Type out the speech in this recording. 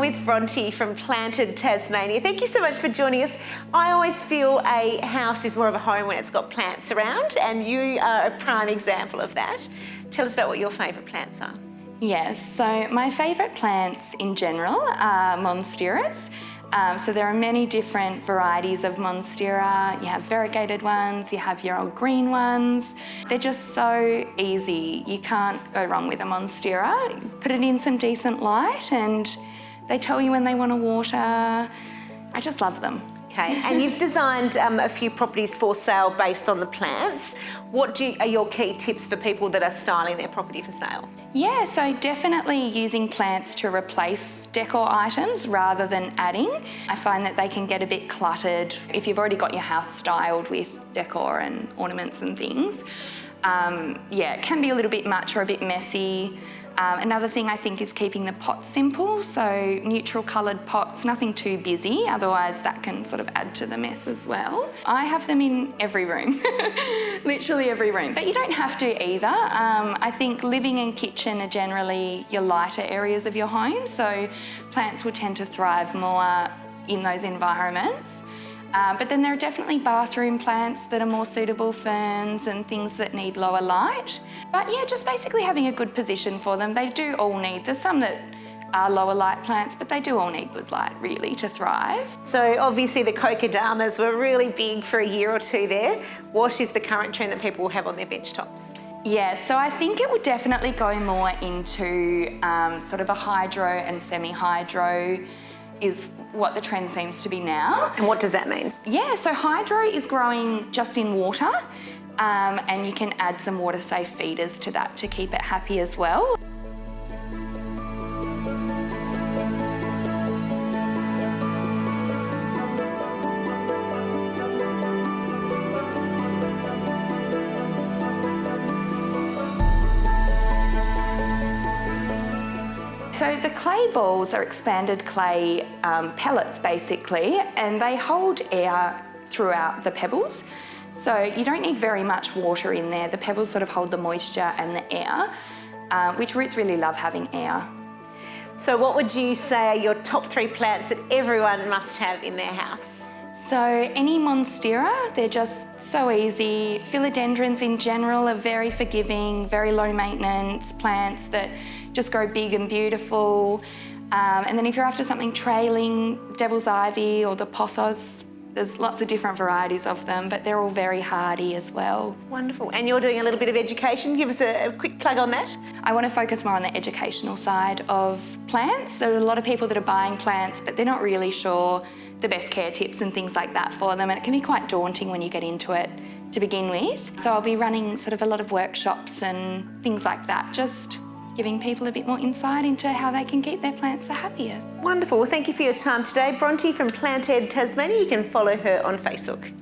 with Bronte from Plant Ed Tasmania. Thank you so much for joining us. I always feel a house is more of a home when it's got plants around, and you are a prime example of that. Tell us about what your favourite plants are. Yes, so my favourite plants in general are monsteras. So there are many different varieties of monstera. You have variegated ones, you have your old green ones. They're just so easy. You can't go wrong with a monstera. Put it in some decent light and they tell you when they want to water. I just love them. Okay, and you've designed a few properties for sale based on the plants. What are your key tips for people that are styling their property for sale? Yeah, so definitely using plants to replace decor items rather than adding. I find that they can get a bit cluttered if you've already got your house styled with decor and ornaments and things. Yeah, it can be a little bit much or a bit messy. Another thing I think is keeping the pots simple, so neutral coloured pots, nothing too busy, otherwise that can sort of add to the mess as well. I have them in every room, literally every room, but you don't have to either. I think living and kitchen are generally your lighter areas of your home, so plants will tend to thrive more in those environments. But then there are definitely bathroom plants that are more suitable, ferns and things that need lower light. But yeah, just basically having a good position for them. They do all need, there's some that are lower light plants, but they do all need good light really to thrive. So obviously the kokedamas were really big for a year or two there. What is the current trend that people will have on their bench tops? Yeah, so I think it would definitely go more into sort of a hydro and semi-hydro is what the trend seems to be now. And what does that mean? Yeah, so hydro is growing just in water, and you can add some water-safe feeders to that to keep it happy as well. So the clay balls are expanded clay pellets basically, and they hold air throughout the pebbles. So you don't need very much water in there. The pebbles sort of hold the moisture and the air, which roots really love having air. So what would you say are your top 3 plants that everyone must have in their house? So any monstera, they're just so easy. Philodendrons in general are very forgiving, very low maintenance plants that just grow big and beautiful. And then if you're after something trailing, devil's ivy or the pothos, there's lots of different varieties of them, but they're all very hardy as well. Wonderful. And you're doing a little bit of education. Give us a quick plug on that. I want to focus more on the educational side of plants. There are a lot of people that are buying plants, but they're not really sure the best care tips and things like that for them, and it can be quite daunting when you get into it to begin with. So I'll be running sort of a lot of workshops and things like that, just giving people a bit more insight into how they can keep their plants the happiest. Wonderful. Well, thank you for your time today. Bronte from Plant Ed Tasmania. You can follow her on Facebook.